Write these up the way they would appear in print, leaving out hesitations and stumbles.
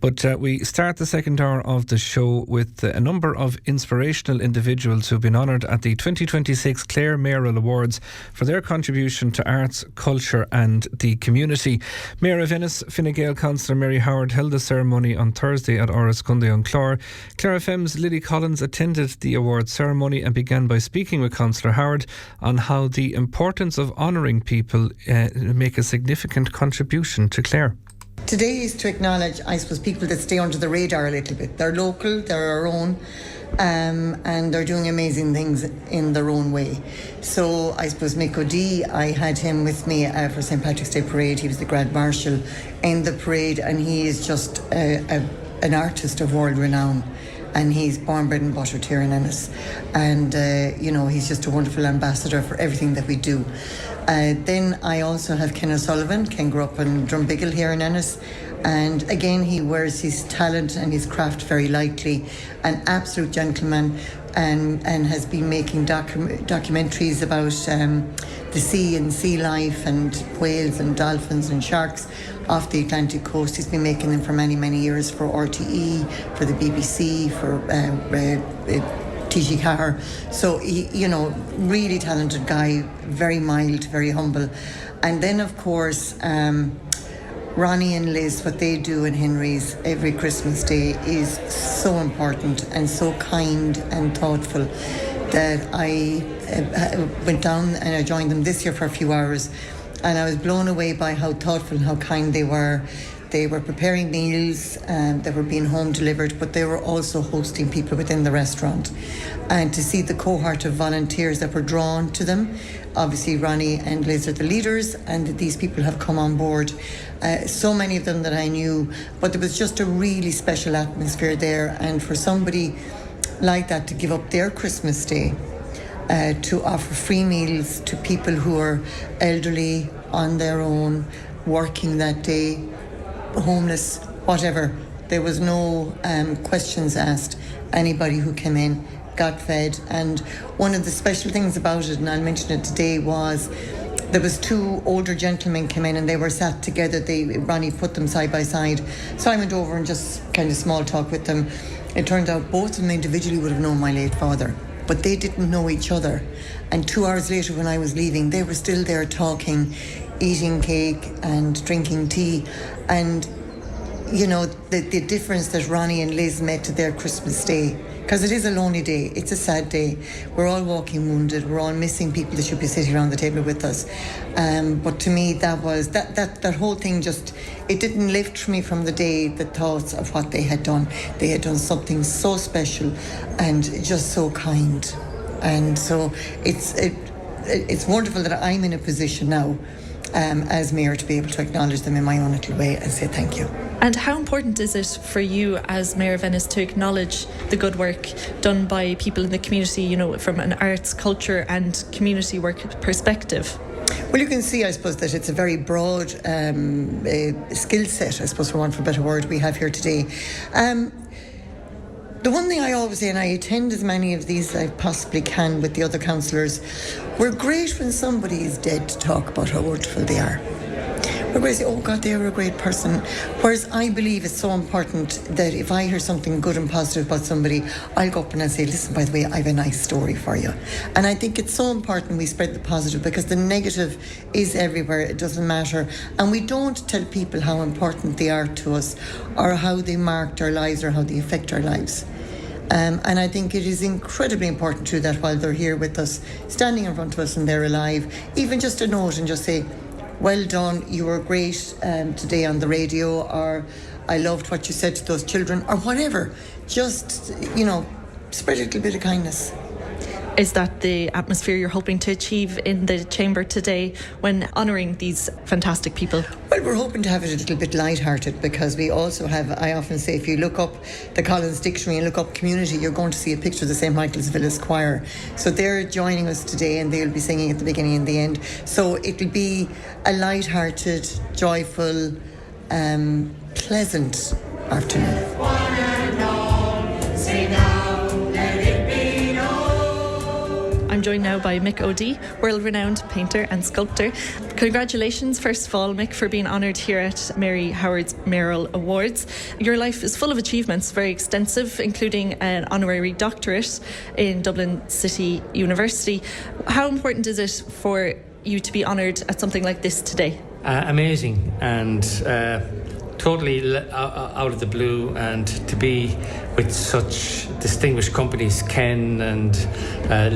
But we start the second hour of the show with a number of inspirational individuals who've been honoured at the 2026 Clare Mayoral Awards for their contribution to arts, culture and the community. Mayor of Ennis, Gael Cllr Mary Howard held the ceremony on Thursday at Aras, Contae on Clair. Clare FM's Lily Collins attended the award ceremony and began by speaking with Councillor Howard on how the importance of honouring people make a significant contribution to Clare. Today is to acknowledge, I suppose, people that stay under the radar a little bit. They're local, they're our own, and they're doing amazing things in their own way. So I suppose Mick O'Dea, I had him with me for St. Patrick's Day Parade. He was the Grand Marshal in the parade, and he is just an artist of world renown. And he's born, bred and buttered here in Ennis. And, he's just a wonderful ambassador for everything that we do. Then I also have Ken O'Sullivan. Ken grew up in Drumbiggle here in Ennis. And again, he wears his talent and his craft very lightly. An absolute gentleman, and has been making documentaries about the sea and sea life and whales and dolphins and sharks off the Atlantic coast. He's been making them for many, many years for RTE, for the BBC, for TG Car. So, really talented guy, very mild, very humble. And then, of course, Ronnie and Liz, what they do in Henry's every Christmas Day is so important and so kind and thoughtful that I went down and I joined them this year for a few hours, and I was blown away by how thoughtful and how kind they were. They were preparing meals that were being home delivered, but they were also hosting people within the restaurant. And to see the cohort of volunteers that were drawn to them, obviously Ronnie and Liz are the leaders, and these people have come on board. So many of them that I knew, but there was just a really special atmosphere there. And for somebody like that to give up their Christmas Day to offer free meals to people who are elderly, on their own, working that day, homeless, whatever. There was no questions asked. Anybody who came in got fed. And one of the special things about it, and I'll mention it today, was there was two older gentlemen came in and they were sat together. Ronnie put them side by side. So I went over and just kind of small talk with them. It turned out both of them individually would have known my late father, but they didn't know each other. And 2 hours later when I was leaving, they were still there talking, eating cake and drinking tea. And, the difference that Ronnie and Liz made to their Christmas Day, because it is a lonely day, it's a sad day. We're all walking wounded, we're all missing people that should be sitting around the table with us. But to me, that was, that whole thing just, it didn't lift me from the day, the thoughts of what they had done. They had done something so special and just so kind. And so it's wonderful that I'm in a position now as mayor to be able to acknowledge them in my own little way and say thank you. And how important is it for you as Mayor of Ennis to acknowledge the good work done by people in the community, from an arts, culture and community work perspective? Well, you can see, I suppose, that it's a very broad skill set, I suppose, for want of a better word, we have here today. The one thing I always say, and I attend as many of these as I possibly can with the other councillors, we're great when somebody is dead to talk about how wonderful they are. We're great to say, oh God, they were a great person. Whereas I believe it's so important that if I hear something good and positive about somebody, I'll go up and I'll say, listen, by the way, I have a nice story for you. And I think it's so important we spread the positive, because the negative is everywhere. It doesn't matter. And we don't tell people how important they are to us, or how they marked our lives, or how they affect our lives. And I think it is incredibly important to do that while they're here with us, standing in front of us and they're alive. Even just a note and just say, well done, you were great today on the radio, or I loved what you said to those children, or whatever. Just, spread a little bit of kindness. Is that the atmosphere you're hoping to achieve in the chamber today when honouring these fantastic people? Well, we're hoping to have it a little bit light-hearted, because we also have, I often say, if you look up the Collins Dictionary and look up community, you're going to see a picture of the St. Michael's Village Choir. So they're joining us today and they'll be singing at the beginning and the end. So it'll be a light-hearted, joyful, pleasant afternoon. I'm joined now by Mick O'Dea, world-renowned painter and sculptor. Congratulations, first of all, Mick, for being honoured here at Mary Howard's Mayoral Awards. Your life is full of achievements, very extensive, including an honorary doctorate in Dublin City University. How important is it for you to be honoured at something like this today? Amazing, and totally out of the blue, and to be with such distinguished companies, Ken and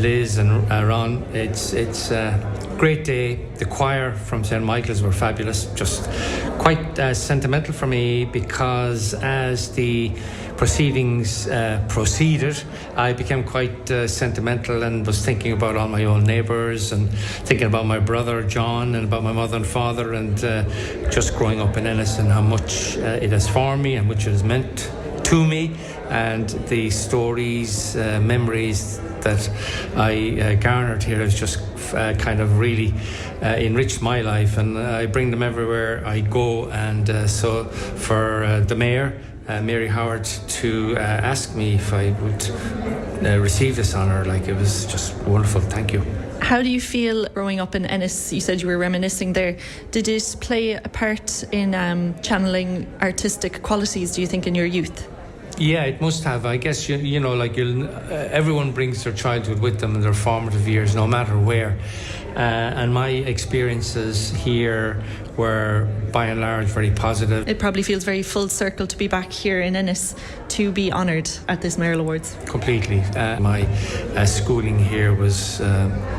Liz and Ron. It's a great day. The choir from St. Michael's were fabulous, just quite sentimental for me, because as the proceedings proceeded, I became quite sentimental and was thinking about all my old neighbours and thinking about my brother John and about my mother and father, and just growing up in Ennis and how much it has formed me and much it has meant to me, and the stories, memories that I garnered here has just kind of really enriched my life, and I bring them everywhere I go. And so for the Mayor, Mary Howard, to ask me if I would receive this honour, it was just wonderful. Thank you. How do you feel growing up in Ennis? You said you were reminiscing there. Did it play a part in channeling artistic qualities, do you think, in your youth? Yeah, it must have. I guess, everyone brings their childhood with them and their formative years, no matter where. And my experiences here were, by and large, very positive. It probably feels very full circle to be back here in Ennis to be honoured at this Mayoral Awards. Completely. My schooling here was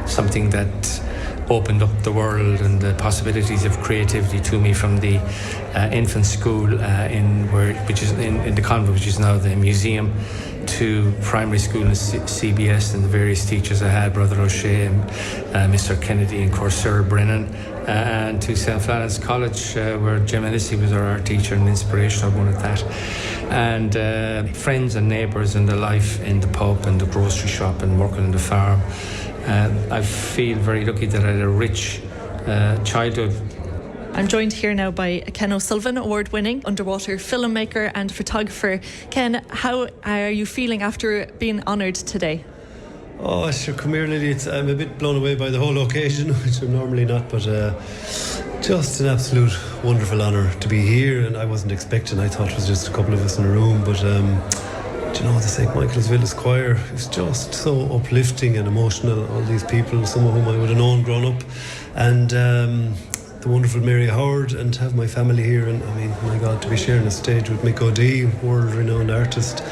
something that opened up the world and the possibilities of creativity to me, from the infant school which is in the convent, which is now the museum, to primary school in CBS, and the various teachers I had, Brother O'Shea and Mr. Kennedy and Cllr Brennan, and to St. Flannan's College, where Jim Ennis was our art teacher and inspirational one at that, and friends and neighbours and the life in the pub and the grocery shop and working on the farm. I feel very lucky that I had a rich childhood. I'm joined here now by Ken O'Sullivan, award-winning underwater filmmaker and photographer. Ken, how are you feeling after being honoured today? Oh, sure, come here, Lily. I'm a bit blown away by the whole occasion, which I'm normally not, but just an absolute wonderful honour to be here. And I wasn't expecting, I thought it was just a couple of us in a room, but the St. Michael's Village Choir is just so uplifting and emotional. All these people, some of whom I would have known growing up, and the wonderful Mary Howard, and have my family here. And I mean, my God, to be sharing a stage with Mick O'Dea, world-renowned artist,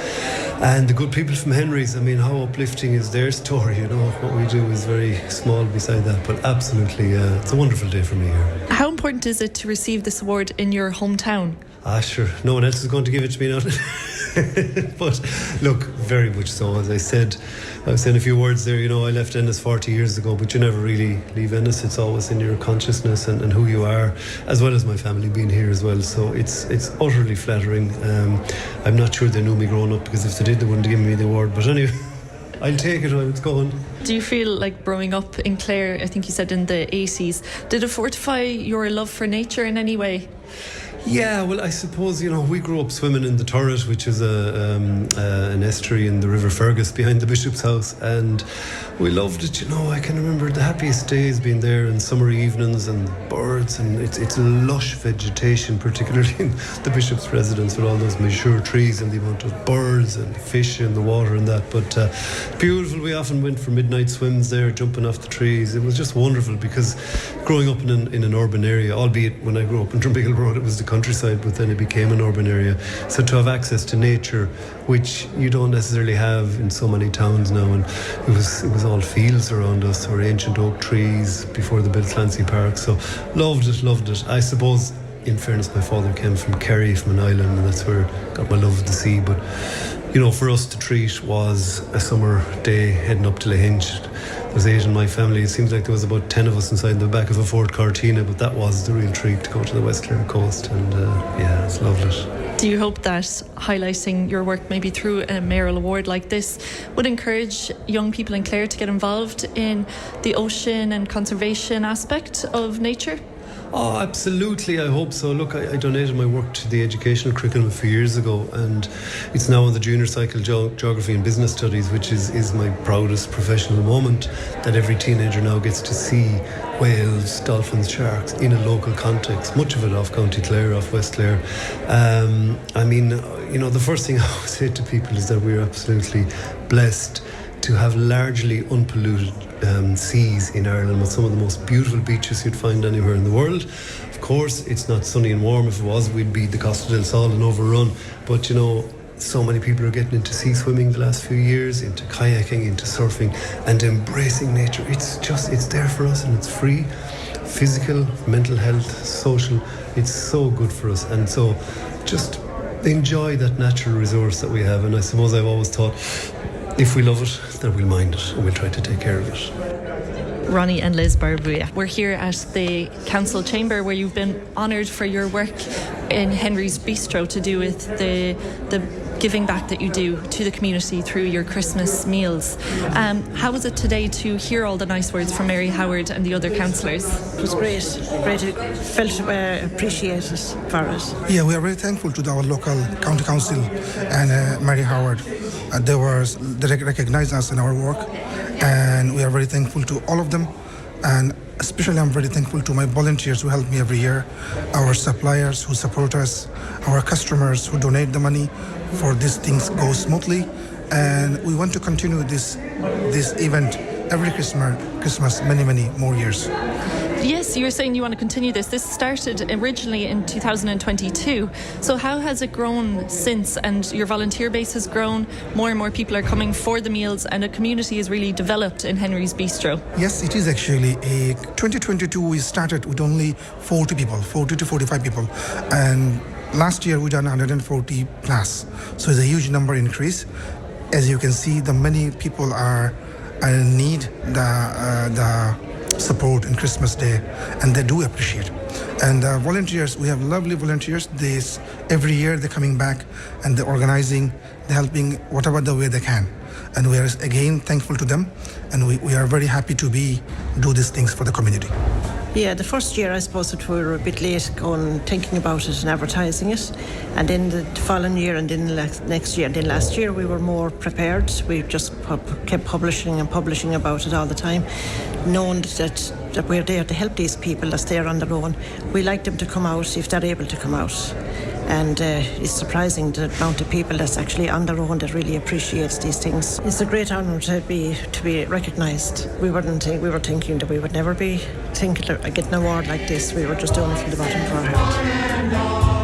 and the good people from Henry's. I mean, how uplifting is their story? What we do is very small beside that, but absolutely, it's a wonderful day for me here. How important is it to receive this award in your hometown? Sure, no one else is going to give it to me now. But look, very much so. As I said, I was saying a few words there, I left Ennis 40 years ago, but you never really leave Ennis. It's always in your consciousness and who you are, as well as my family being here as well. So it's utterly flattering. I'm not sure they knew me growing up, because if they did, they wouldn't have given me the award. But anyway, I'll take it while it's going. Do you feel like growing up in Clare, I think you said in the 80s, did it fortify your love for nature in any way? Yeah, well, I suppose, we grew up swimming in the Turret, which is an estuary in the River Fergus behind the Bishop's house, and we loved it. I can remember the happiest days being there, and summer evenings and birds, and it's lush vegetation, particularly in the Bishop's residence, with all those mature trees and the amount of birds and fish in the water and that. But beautiful. We often went for midnight swims there, jumping off the trees. It was just wonderful, because growing up in an urban area, albeit when I grew up in Drumbigle Road, it was the countryside, but then it became an urban area. So to have access to nature, which you don't necessarily have in so many towns now, and it was all fields around us, or ancient oak trees before they built Clancy Park. So loved it. I suppose, in fairness, my father came from Kerry, from an island, and that's where I got my love of the sea. But for us to treat was a summer day heading up to Lahinch. There's 8 in my family. It seems like there was about 10 of us inside the back of a Ford Cortina, but that was the real treat, to go to the West Clare coast, and it's lovely. Do you hope that highlighting your work maybe through a Mayoral Award like this would encourage young people in Clare to get involved in the ocean and conservation aspect of nature? Oh, absolutely. I hope so. Look, I donated my work to the educational curriculum a few years ago, and it's now on the junior cycle geography and business studies, which is my proudest professional moment, that every teenager now gets to see whales, dolphins, sharks in a local context, much of it off County Clare, off West Clare. I mean, the first thing I always say to people is that we're absolutely blessed to have largely unpolluted seas in Ireland, with some of the most beautiful beaches you'd find anywhere in the world. Of course, it's not sunny and warm. If it was, we'd be the Costa del Sol and overrun. But so many people are getting into sea swimming the last few years, into kayaking, into surfing, and embracing nature. It's there for us, and it's free. Physical, mental health, social. It's so good for us, and so just enjoy that natural resource that we have. And I suppose I've always thought, if we love it, then we'll mind it and we'll try to take care of it. Ronnie and Liz Barbuia. We're here at the council chamber where you've been honoured for your work in Henry's Bistro to do with the giving back that you do to the community through your Christmas meals. How was it today to hear all the nice words from Mary Howard and the other councillors? It was great. It felt appreciated for us. Yeah, we are very thankful to our local county council and Mary Howard. They recognized us in our work, and we are very thankful to all of them. And especially I'm very thankful to my volunteers who help me every year, our suppliers who support us, our customers who donate the money for these things go smoothly. And we want to continue this event every Christmas, many more years. Yes, you're saying you want to continue this. This started originally in 2022. So how has it grown since? And your volunteer base has grown, more and more people are coming for the meals, and a community is really developed in Henry's Bistro. Yes, it is actually. 2022 we started with only 40 to 45 people. And last year we done 140 plus. So it's a huge number increase. As you can see, the many people are need the support in Christmas Day, and they do appreciate. And volunteers, we have lovely volunteers. Every year they're coming back and they're organizing, they're helping whatever the way they can. And we are again thankful to them, and we are very happy to do these things for the community. Yeah, the first year I suppose that we were a bit late thinking about it and advertising it, and then the following year and then next year and then last year we were more prepared. We just kept publishing about it all the time, knowing that we're there to help these people that's there on their own. We like them to come out if they're able to come out. And it's surprising the amount of people that's actually on their own that really appreciates these things. It's a great honour to be recognised. We were thinking that we would never be getting an award like this. We were just doing it from the bottom of our heart.